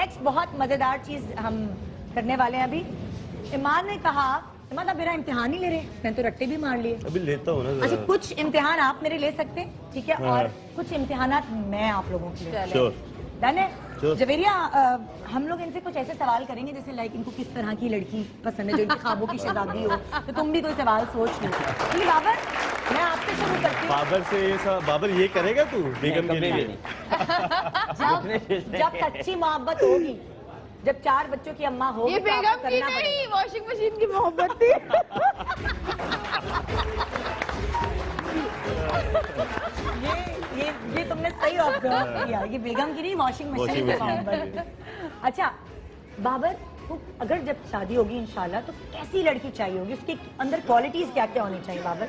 Next बहुत मजेदार चीज हम करने वाले हैं अभी। ईमान ने कहा, ईमान आप मेरा इम्तिहान ही ले रहे हैं? मैंने तो रट्टे भी मार लिए। अभी लेता हूँ ना। अच्छा, कुछ इम्तिहान आप मेरे ले सकते हैं, ठीक है? और कुछ इम्तिहानात मैं आप लोगों के लिए। डन है? जवेरिया, हम लोग इनसे कुछ ऐसे सवाल करेंगे जैसे लाइक इनको किस तरह की लड़की पसंद है जो इनके ख्वाबों की शहजादी हो, तो तुम भी कोई सवाल सोच लो। ठीक बाबर, मैं आपसे शुरू करती हूँ। बाबर से ये बाबर ये करेगा तू बेगम के लिए? जब सच्ची मोहब्बत होगी, जब 4 बच्चों की अम्मा होगी, ये बेगम की नहीं, वॉशिंग मशीन की मोहब्बत थी। ये तुमने सही ऑब्जर्व किया, ये बेगम की नहीं, वॉशिंग मशीन की मोहब्बत। अच्छा बाबर, तो अगर जब शादी होगी इंशाल्लाह तो कैसी लड़की चाहिए होगी, उसके अंदर क्वालिटीज क्या क्या होनी चाहिए बाबर?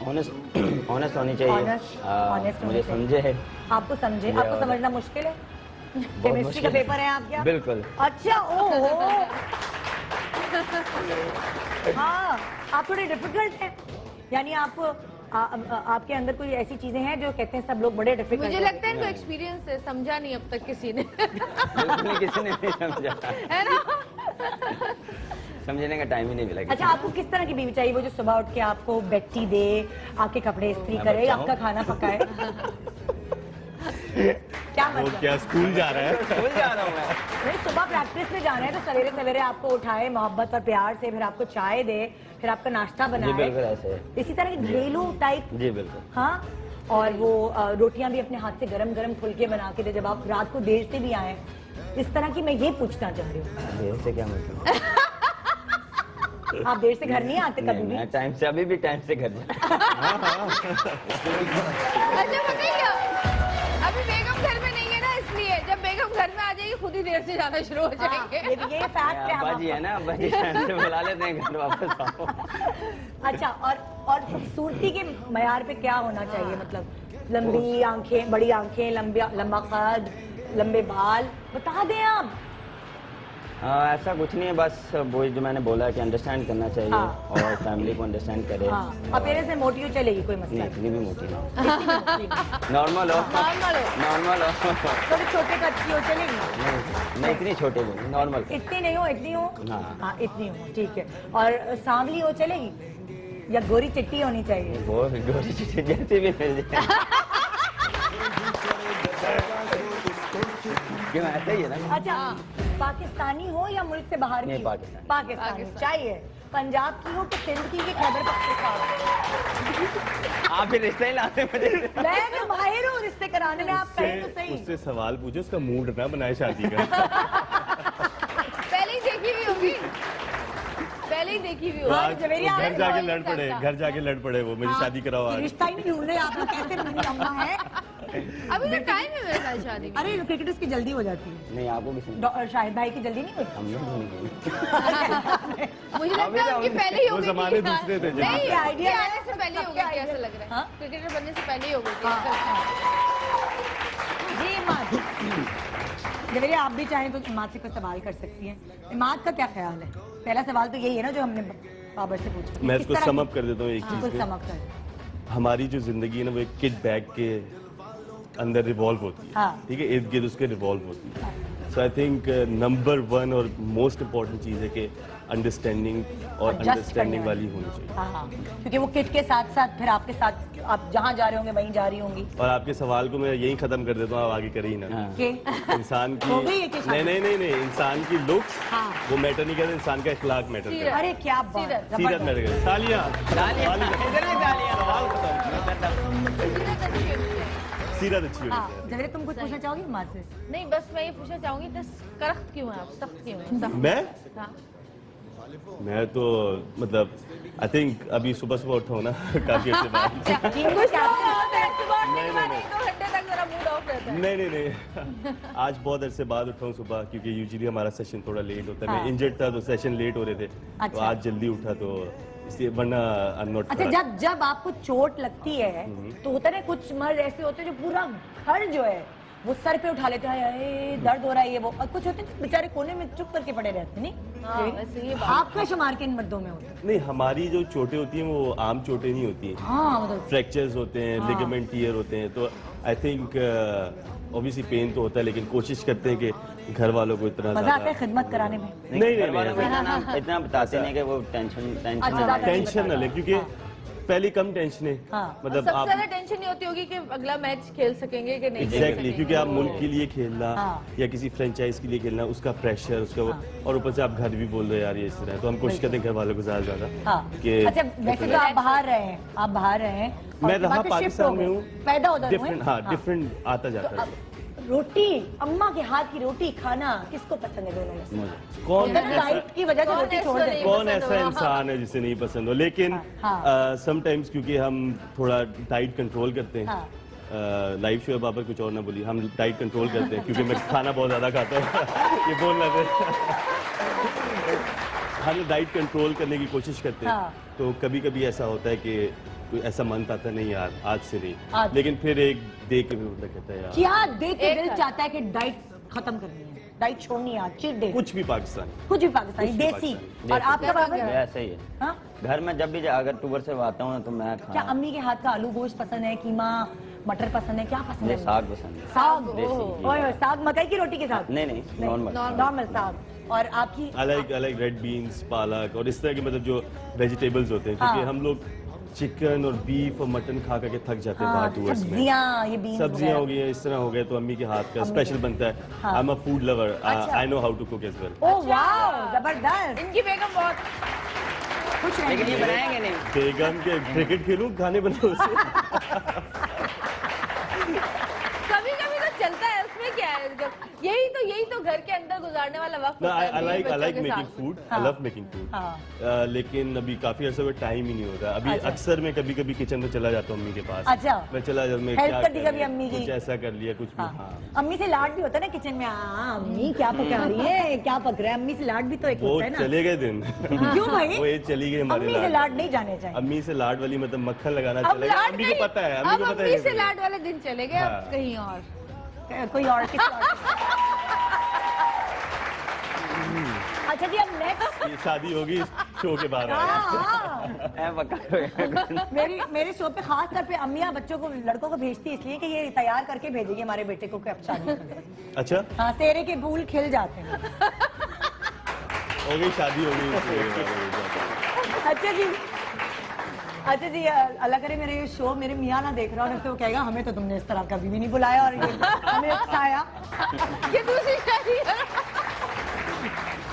ऑनेस्ट होनी चाहिए। ऑनेस्ट मुझे समझे है। आपको समझे? आपको समझना मुश्किल है? केमिस्ट्री का पेपर है आप क्या? बिल्कुल। अच्छा, ओहो। हाँ, आप थोड़े डिफिकल्ट हैं, यानी आपके अंदर कोई ऐसी चीजें हैं जो कहते हैं सब लोग बड़े डिफिकल्ट। मुझे लगता है इनको एक्सपीरियंस है, समझा नहीं अब तक किसी ने। किसी ने नहीं समझा है ना? समझने का टाइम ही नहीं मिला। अच्छा, आपको किस तरह की बीवी चाहिए? वो जो सुबह उठ के आपको बेडटी दे, आपके कपड़े इस्त्री करे, आपका खाना पकाए? क्या वो मतलब? क्या स्कूल जा रहा है? स्कूल जा रहा हूँ मैं। नहीं, सुबह प्रैक्टिस में जाना है तो सवेरे सवेरे आपको उठाए मोहब्बत और प्यार से, फिर आपको चाय दे, फिर आपका नाश्ता बनाए। जी बिल्कुल ऐसे है। इसी तरह की घरेलू टाइप। जी बिल्कुल। हाँ, और वो रोटियां भी अपने हाथ से गरम गरम खुल के बना के दे जब आप रात को देर से भी आए। इस तरह की मैं ये पूछना चाह रही हूँ। देर से क्या मतलब? आप देर से घर नहीं आते कभी भी? टाइम से, अभी भी टाइम से घर अच्छा पता है क्या, अभी बेगम घर में नहीं है ना, इसलिए जब बेगम घर में आ जाएगी खुद ही देर से जाना शुरू हो जाएंगे। ये फैक्ट है। अब्बाजी है ना, अब्बाजी टाइम से बुला लेते हैं घर वापस आओ। अच्छा, और खूबसूरती के मयार पे क्या होना चाहिए? मतलब लंबी आंखें, बड़ी आंखें, लंबा कद, लंबे बाल, बता दें आप। ऐसा कुछ नहीं है, बस वो जो मैंने बोला कि अंडरस्टैंड करना चाहिए। और फैमिली को अंडरस्टैंड करे। अपने से मोटी हो चलेगी, कोई मसला नहीं, इतनी भी मोटी ना हो। नॉर्मल नॉर्मल हो। थोड़े छोटे कद की हो चलेगी? नहीं, इतनी छोटे भी नहीं, नॉर्मल। इतनी नहीं हो, इतनी हो। हाँ, इतनी हो, ठीक है। और सांवली हो चलेगी या गोरी चिट्टी होनी चाहिए? वो गोरी चिट्टी जैसी भी मिल जाए। क्यों, ऐसा ही है ना? अच्छा, पाकिस्तानी हो या मुल्क से बाहर की? पाकिस्तानी चाहिए। पंजाब की हो कि सिंध की कि खैबर पख्तूनख्वा? आप भी रिश्ते ही लाते मुझे। मैं तो माहिर हूँ रिश्ते कराने में, आप कहें तो सही। उससे सवाल पूछो, उसका मूड ना बनाए शादी का। पहले ही देखी हुई होगी, पहले ही देखी हुई होगी। घर जाके लड़ पड़े, घर जाके लड़ पड़े वो, मेरी शादी कराओ आज। रिश्ता ही नहीं ढूंढ रहे आप लोग, कैसे मेरी अम्मा है? अभी तो टाइम है मेरे साथ शादी का। अरे क्रिकेटर्स की जल्दी हो जाती है। नहीं, आपको किसी शाहिद भाई की जल्दी नहीं हुई? हम लोग नहीं। मुझे लगता है उनकी पहले ही हो गई। जमाने दूसरे थे। नहीं, आइडिया आने से पहले ही हो गई, ऐसा लग रहा है। क्रिकेटर बनने से पहले ही हो गई। जी इमाद, जवेरिया आप भी चाहें तो इमाद से कोई सवाल कर सकती हैं। इमाद का क्या ख्याल है? पहला सवाल तो यही है ना जो हमने बाबर से पूछा। मैं इसको सम अप कर देता हूँ एक चीज में। हमारी जो जिंदगी है ना, वो एक किड बैग के अंदर रिवॉल्व होती है। ठीक है, इर्द गिर्द उसके रिवॉल्व होती है। सो आई थिंक नंबर 1 और मोस्ट इम्पोर्टेंट चीज है कि अंडरस्टैंडिंग और अंडरस्टैंडिंग वाली होनी चाहिए। क्योंकि वो किड के साथ साथ फिर आपके साथ आप जहाँ जा रहे होंगे वहीं जा रही होंगी। और आपके सवाल को मैं यहीं खत्म कर देता हूँ, आप आगे करिए ना। इंसान की नहीं, इंसान की लुक्स वो मैटर नहीं करते, इंसान का इखलाक मैटर करता है। अरे क्या बात, सीरत मैटर करता है। तालियां। सीरत अच्छी होती है। जवेरिया तुम कुछ पूछना चाहोगी इमाद से? नहीं, बस मैं ये पूछना चाहूंगी कि सख्त क्यों है आप, सख्त क्यों है? मैं तो मतलब आई थिंक अभी सुबह उठा हूँ ना काफी अच्छे बात। नहीं, आज बहुत अरसे बाद उठा हूँ सुबह, क्योंकि यूजुअली हमारा सेशन थोड़ा लेट होता है। मैं इंजर्ड था तो सेशन लेट हो रहे थे, तो आज जल्दी उठा तो इसलिए, वरना आई एम नॉट। अच्छा, जब आपको चोट लगती है तो होता है कुछ मर्द ऐसे होते हैं जो पूरा घर जो है वो सर पे उठा लेते हैं, दर्द हो रहा है ये वो, और कुछ होते हैं बेचारे कोने में चुप करके पड़े रहते हैं। नहीं, आपका शुमार के इन मर्दों में होता है? नहीं, हमारी जो चोटें होती हैं वो आम चोटें नहीं होती हैं। फ्रैक्चर्स होते हैं, लिगामेंट टियर होते हैं। तो आई थिंक ऑब्वियसली पेन तो होता है, लेकिन कोशिश करते हैं कि घर वालों को इतना मजा आता है खिदमत कराने में? नहीं इतना बताते नहीं कि वो टेंशन न ले, क्योंकि पहले कम टेंशन है। मतलब सबसे आप ज्यादा टेंशन नहीं होती होगी कि अगला मैच खेल सकेंगे कि नहीं। एग्जैक्टली, क्योंकि आप मुल्क के लिए खेलना या किसी फ्रेंचाइज के लिए खेलना, उसका प्रेशर, उसका वो, और ऊपर से आप घर भी बोल रहे हैं यार ये इस तरह, तो हम कोशिश करते हैं घर वालों को ज्यादा कि अच्छा वैसे तो आप बाहर रहे हैं, मैं रहा पाकिस्तान में हूँ, पैदा उधर हुए। डिफरेंट डिफरेंट आता जाता है। रोटी, अम्मा के हाथ की रोटी खाना किसको पसंद है दोनों में से? कौन डाइट की वजह से रोटी छोड़ देते हैं। कौन ऐसा इंसान है जिसे नहीं पसंद हो, लेकिन समटाइम्स क्योंकि हम थोड़ा डाइट कंट्रोल करते हैं, लाइव शो है बाबर, कुछ और ना बोलिए, हम डाइट कंट्रोल करते हैं क्योंकि मैं खाना बहुत ज्यादा खाता हूँ ये बोल रहे थे हम डाइट कंट्रोल करने की कोशिश करते हैं। तो कभी कभी ऐसा होता है कि कोई ऐसा मन आता नहीं यार आज से नहीं, लेकिन फिर एक देख के भी मतलब कहता है यार क्या देख के दिल चाहता है कि डाइट खत्म करनी है, डाइट छोड़नी है, चीट डे, कुछ भी पाकिस्तानी, कुछ भी पाकिस्तानी देसी। और आपका बाबर ऐसा ही है। घर में जब भी अगर टूर से आता हूँ तो मैं क्या अम्मी के हाथ का आलू गोश्त पसंद है, कीमा मटर पसंद है, क्या पसंद है? साग पसंद है। साग, साग मकई की रोटी के साथ? नहीं नॉर्मल साग। और आपकी? अलग रेड बीन्स, पालक और इस तरह के मतलब जो वेजिटेबल्स होते हैं, क्योंकि हम लोग चिकन और बीफ और मटन खा करके थक जाते हैं बाहर टूर्स में। सब्जियां हो गई है, इस तरह हो गए, तो अम्मी के हाथ का स्पेशल बनता है। I am a food lover, I know how to cook as well. Oh wow, जबरदस्त। इनकी बेगम बहुत कुछ लेकिन ये बनाएंगे नहीं। बेगम के क्रिकेट खेलूं, गाने बनाऊं उसे। कभी कभी तो चलता है, उसमें क्या है, यही तो घर के अंदर गुजारने वाला वक्त होता है। I like making food, I love making food, लेकिन अभी काफी अर्से में टाइम ही नहीं होता। अभी अक्सर मैं कभी कभी किचन में चला जाता हूँ अम्मी के पास। अच्छा, मैं चला जाता हूँ, हेल्प कर दी कभी अम्मी की? कुछ ऐसा कर लिया, कुछ भी। अम्मी से लाड भी होता है ना किचन में, अम्मी क्या पका रही है, क्या पक रहा है, अम्मी से लाड भी तो एक होता है ना। चले गए दिन। क्यों भाई? वो ये चली गई हमारे अम्मी से लाड नहीं जाने चाहिए। अम्मी से लाड वाली मतलब मक्खन लगाना चलेगा, अम्मी को पता है, अम्मी को पता है। अम्मी से लाड वाले दिन चले गए, अब कहीं और, कोई और किसी और। अच्छा जी, अब नेक्स्ट शादी होगी शो के बाद। मेरे शो पे खास तौर पे अम्मियाँ बच्चों को, लड़कों को भेजती है इसलिए कि ये तैयार करके भेजेगी हमारे बेटे को कि अब शादी कर दे। अच्छा, हाँ, तेरे के फूल खिल जाते हैं। हो गई शादी, हो गई। अच्छा जी, अल्लाह करे मेरे ये शो मेरे मियाँ ना देख रहा हो, तो वो कहेगा हमें तो तुमने इस तरह कभी भी नहीं बुलाया और ये हमें उकसाया। ये दूसरी शादी